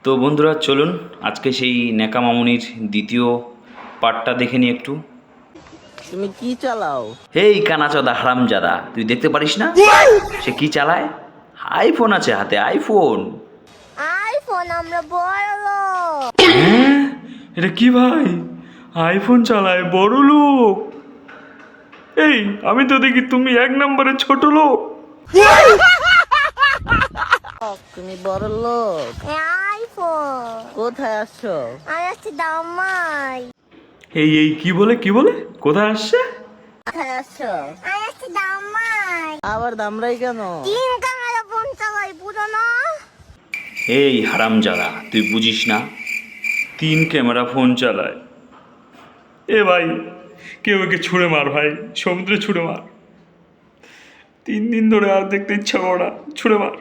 তো বন্ধুরা চলুন আজকে সেই ন্যাকা মামুনির দ্বিতীয় পার্টটা দেখে নিই একটু। তুমি কি চালাও? হেই কানাচোদা হারামজাদা, তুই দেখতে পারিস না সে কি চালায়? আইফোন আছে হাতে, আইফোন। আইফোন আমরা বড় লোক। হ্যাঁ, এটা কি ভাই? আইফোন চালায় বড় লোক? এই আমি তো দেখি তুমি এক নম্বরে ছোট লোক। তুমি বড় লোক? আইফোন কোথায় আসছো? আমি আসছি দামাই। এই কি বলে কোথায় আসছে? কোথায় আসছো? আমি আসছি দামাই। আবার দামরাই কেন? তিন ক্যামেরা ফোন চালাই বুঝো না? এই হারামজাদা তুই বুঝিস না, 3 ক্যামেরা ফোন চালায়। এ ভাই কেউ একে ছুঁড়ে মার ভাই, সমুদ্রে ছুঁড়ে মার। 3 দিন ধরে আর দেখতে ইচ্ছা করে না, ছুঁড়ে মার।